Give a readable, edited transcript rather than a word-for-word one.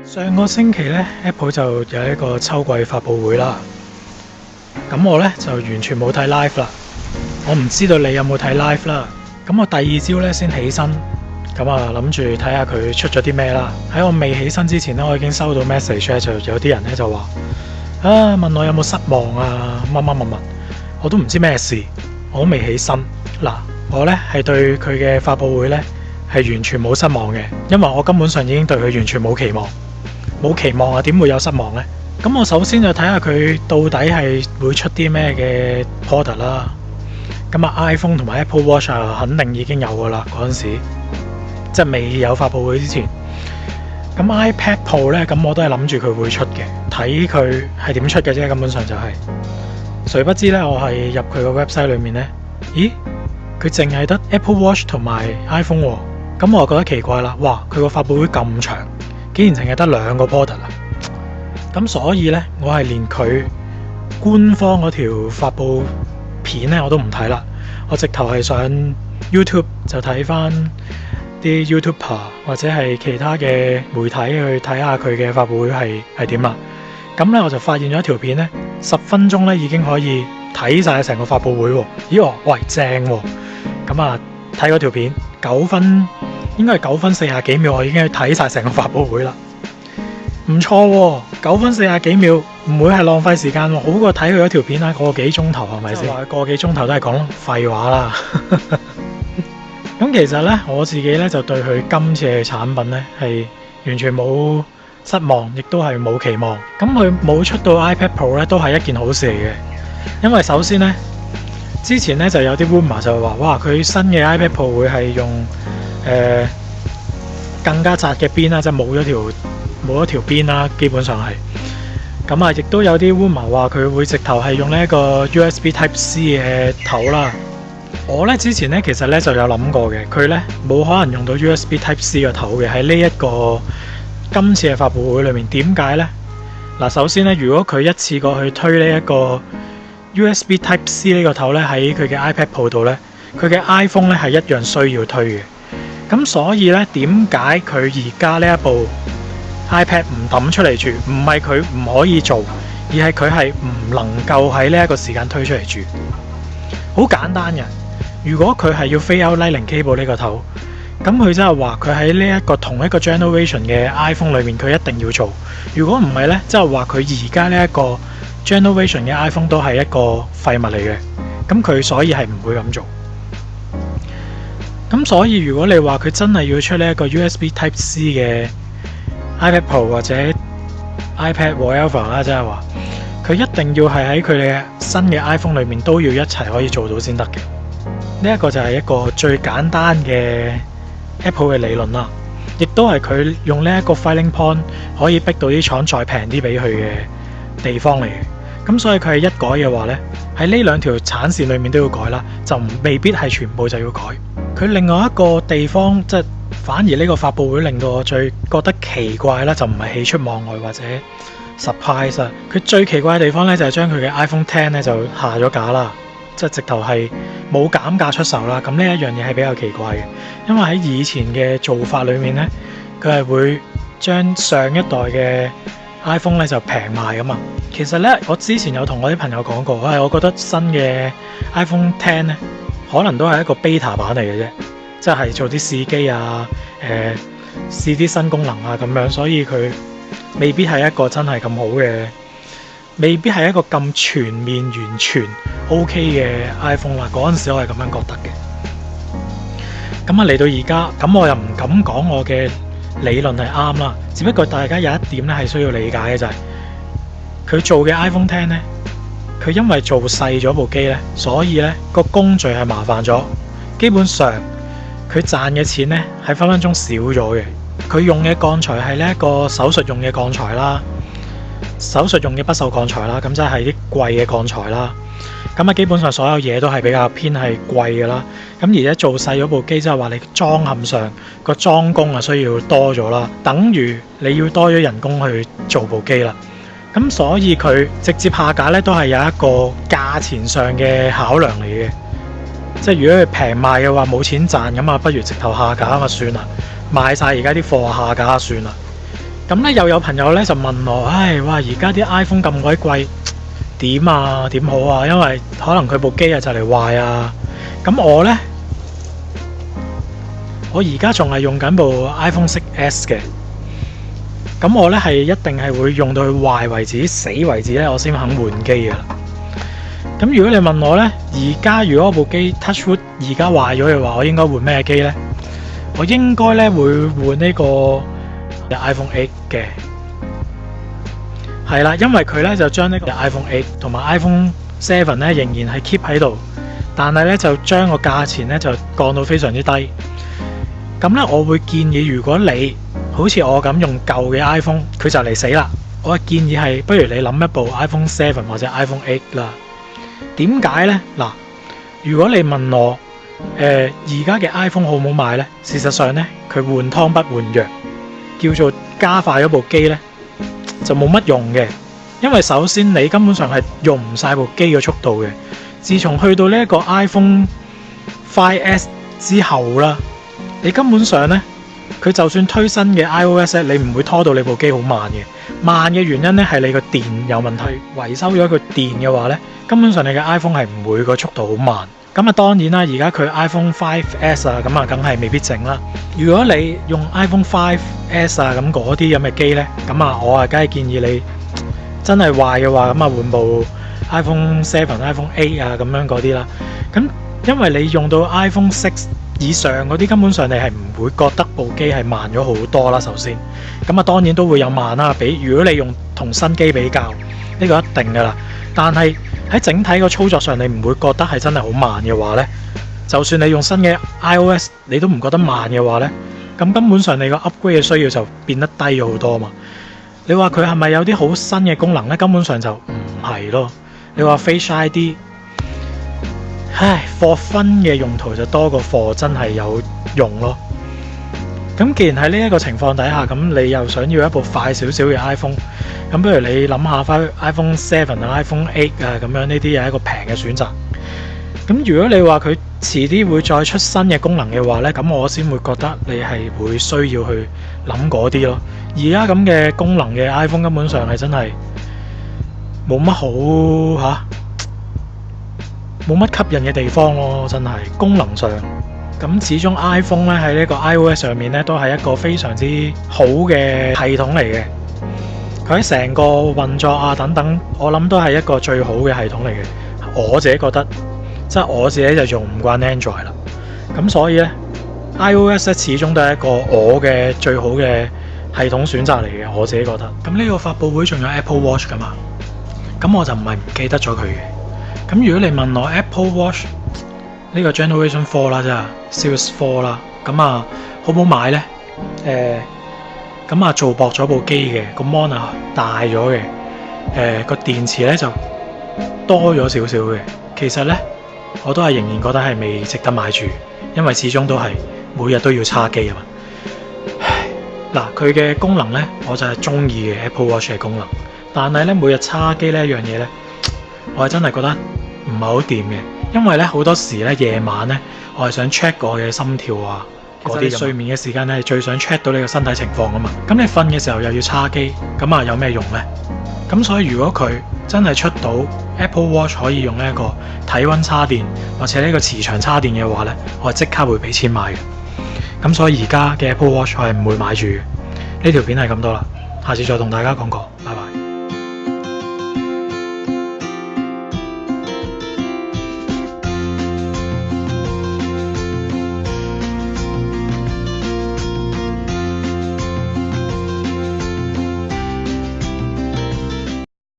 上個星期咧，Apple 就有一個秋季發佈會啦。咁我咧就完全冇睇 live 啦。我唔知道你有冇睇 live 啦。咁我第二朝咧先起身，咁啊諗住睇下佢出咗啲咩啦。喺我未起身之前咧，我已經收到 message 咧，就有啲人咧就話問我有冇失望啊，乜，我都唔知咩事，我都未起身。嗱，我咧係對佢嘅發佈會咧係完全冇失望嘅，因為我根本上已經對佢完全冇期望。冇期望啊，點會有失望呢？咁我首先就睇下佢到底係會出啲咩嘅 product 啦。咁啊 iPhone 同埋 Apple Watch 啊，肯定已經有噶啦，嗰陣時即係未有發佈會之前。咁 iPad Pro 呢，咁我都係諗住佢會出嘅，睇佢係點出嘅啫。根本上就係，誰不知呢，我係入佢個 website 裏面呢，咦，佢淨係得 Apple Watch 同埋 iPhone 喎。咁我就覺得奇怪啦，哇，佢個發佈會咁長，竟然淨係得2個 product 啊！咁所以呢，我係連佢官方嗰條發佈片呢我都唔睇啦，我直頭係上 YouTube 就睇翻啲 YouTuber 或者係其他嘅媒體去睇下佢嘅發佈會係點啦。咁呢，我就發現咗一條片呢，10分鐘呢已經可以睇晒成個發佈會喎。咦，喂，正喎！咁啊，睇嗰條片9分。應該係9分40幾秒，我已經睇晒成個發佈會啦，唔錯喎！9分40幾秒，唔會係浪費時間喎，好過睇佢嗰條片啦，個幾鐘頭係咪先？個幾鐘頭都係講廢話啦。咁其實呢，我自己呢就對佢今次嘅產品呢係完全冇失望，亦都係冇期望。咁佢冇出到 iPad Pro 呢，都係一件好事嚟嘅，因為首先呢，之前呢就有啲 rumor 就話，哇，佢新嘅 iPad Pro 會係用更加窄嘅邊啦，即係冇咗條邊啦，基本上係。咁啊，亦都有啲 rumor 話佢會直頭係用呢一個 USB Type C 嘅頭啦。我咧之前咧其實咧就有諗過嘅，佢咧冇可能用到 USB Type C 嘅頭嘅喺呢一個今次嘅發佈會裏面。點解呢？嗱，首先咧，如果佢一次過去推呢一個 USB Type C 呢個頭咧喺佢嘅 iPad Pro 度咧，佢嘅 iPhone 咧係一樣需要推嘅。咁所以咧，點解佢而家呢一部 iPad 唔抌出嚟住？唔係佢唔可以做，而係佢係唔能夠喺呢一個時間推出嚟住。好簡單嘅，如果佢係要飛 out Lightning cable 呢個頭，咁佢即係話佢喺呢一個同一個 generation 嘅 iPhone 裏面，佢一定要做。如果唔係呢，即係話佢而家呢一個 generation 嘅 iPhone 都係一個廢物嚟嘅。咁佢所以係唔會咁做。咁所以如果你話佢真係要出呢一個 USB Type C 嘅 iPad Pro 或者 iPad whatever 啦，即係話佢一定要係喺佢哋新嘅 iPhone 裏面都要一齊可以做到先得嘅。呢一個就係一個最簡單嘅 Apple 嘅理論啦，亦都係佢用呢一個 Filing Point 可以逼到啲廠再平啲俾佢嘅地方嚟嘅。咁所以佢係一改嘅話呢，喺呢2條產線裏面都要改啦，就未必係全部就要改。佢另外一個地方，即係反而呢個發佈會令到我最覺得奇怪啦，就唔係喜出望外或者 surprise 啊。佢最奇怪嘅地方咧，就係將佢嘅 iPhone X 咧就下咗架啦，即係直頭係冇減價出售啦。咁呢一樣嘢係比較奇怪嘅，因為喺以前嘅做法裏面咧，佢係會將上一代嘅 iPhone 咧就平賣噶嘛。其實咧，我之前有同我啲朋友講過，我覺得新嘅 iPhone X 咧，可能都係一個 beta 版嚟嘅啫，即係做啲試機啊，試啲新功能啊咁樣，所以佢未必係一個真係咁好嘅，未必係一個咁全面完全 OK 嘅 iPhone 啦。嗰陣時我係咁樣覺得嘅。咁啊嚟到而家，咁我又唔敢講我嘅理論係啱啦，只不過大家有一點咧係需要理解嘅就係，佢做嘅 iPhone X 咧。佢因為做細咗部機呢，所以呢個工序係麻煩咗。基本上佢賺嘅錢呢係分鐘少咗嘅。佢用嘅鋼材係呢一個手術用嘅鋼材啦，手術用嘅不鏽鋼材啦，咁即係啲貴嘅鋼材啦。咁啊，基本上所有嘢都係比較偏係貴嘅啦。咁而且做細咗部機，即係話你裝嵌上個裝工啊需要多咗啦，等於你要多咗人工去做部機啦。咁所以佢直接下架咧，都係有一個價錢上嘅考量嚟嘅。即係如果佢平賣嘅話，冇錢賺咁啊，不如直頭下架啊算啦，賣晒而家啲貨下架算啦。咁咧又有朋友咧就問我，唉，哇！而家啲 iPhone 咁鬼貴，點啊？點好啊？因為可能佢部機啊就嚟壞啊。咁我而家仲係用緊部 iPhone 6S 嘅。咁我咧係一定係會用到佢壞為止、死為止咧，我先肯換機㗎啦。咁如果你問我咧，而家如果我部機 Touchwood 而家壞咗嘅話，我應該換咩機咧？我應該咧會換呢個 iPhone 8嘅，係啦，因為佢咧就將呢個 iPhone 8同埋 iPhone 7咧仍然係 keep 喺度，但係咧就將個價錢咧就降到非常之低。咁咧，我會建議如果你好似我咁用舊嘅 iPhone， 佢就嚟死啦，我嘅建議係不如你諗一部 iPhone 7或者 iPhone 8啦。點解呢？嗱，如果你問我，而家嘅 iPhone 好唔好買呢？事實上呢，佢換湯不換藥，叫做加快咗部機呢，就冇乜用嘅。因為首先你根本上係用唔晒部機嘅速度嘅。自從去到呢一個 iPhone 5S 之後啦，你根本上呢，佢就算推新嘅 iOS 咧，你唔會拖到你部機好慢嘅。慢嘅原因呢，係你個電有問題，維修咗個電嘅話呢，根本上你嘅 iPhone 係唔會個速度好慢。咁啊，當然啦，而家佢 iPhone 5S 啊，咁啊，梗係未必整啦。如果你用 iPhone 5S 啊，咁嗰啲咁嘅機呢，咁啊，我啊，梗係建議你真係壞嘅話，咁啊，換部 iPhone 7、iPhone 8啊，咁樣嗰啲啦。咁因為你用到 iPhone 6以上嗰啲，根本上你係唔會覺得部機係慢咗好多啦。首先，咁啊，當然都會有慢啦。如果你用同新機比較，呢個一定噶啦。但係喺整體個操作上，你唔會覺得係真係好慢嘅話呢，就算你用新嘅 iOS， 你都唔覺得慢嘅話呢，咁根本上你個 upgrade 嘅需要就變得低咗好多嘛。你話佢係咪有啲好新嘅功能呢？根本上就唔係咯。你話 Face ID， 唉，for fun 嘅用途就多過 for真係有用咯。咁既然喺呢一個情況底下，咁你又想要一部快少少嘅 iPhone， 咁不如你諗下翻 iPhone 7啊、iPhone 8啊咁樣，呢啲係一個平嘅選擇。咁如果你話佢遲啲會再出新嘅功能嘅話呢，咁我先會覺得你係會需要去諗嗰啲咯。而家咁嘅功能嘅 iPhone 根本上係真係冇乜好冇乜吸引嘅地方咯，真係功能上。咁始終 iPhone 咧喺呢個 iOS 上面咧都係一個非常之好嘅系統嚟嘅。佢喺成個運作啊等等，我諗都係一個最好嘅系統嚟嘅。我自己覺得，即係我自己就用唔慣 Android 啦。咁所以咧 iOS 咧始終都係一個我嘅最好嘅系統選擇嚟嘅。我自己覺得。咁呢個發佈會仲有 Apple Watch 噶嘛？咁我就唔係唔記得咗佢嘅。咁如果你問我 Apple Watch 呢個 Generation 4啦，即係 Series 4啦，咁啊好唔好買呢？咁啊做薄咗部機嘅，個 mon 啊大咗嘅，個電池咧就多咗少少嘅。其實呢，我都係仍然覺得係未值得買住，因為始終都係每日都要叉機啊嘛。嗱，佢嘅功能呢，我就係中意嘅 Apple Watch 嘅功能，但係呢，每日叉機呢一樣嘢呢，我係真係覺得唔係好掂嘅。因為咧好多時咧夜晚咧，我係想 check 我嘅心跳啊，嗰啲睡眠嘅時間咧係最想 check 到你個身體情況啊嘛。咁你瞓嘅時候又要叉機，咁啊有咩用呢？咁所以如果佢真係出到 Apple Watch 可以用呢一個體溫叉電或者呢個磁場叉電嘅話咧，我係即刻會俾錢買嘅。咁所以而家嘅 Apple Watch 我係唔會買住嘅。呢條片係咁多啦，下次再同大家講過，拜拜。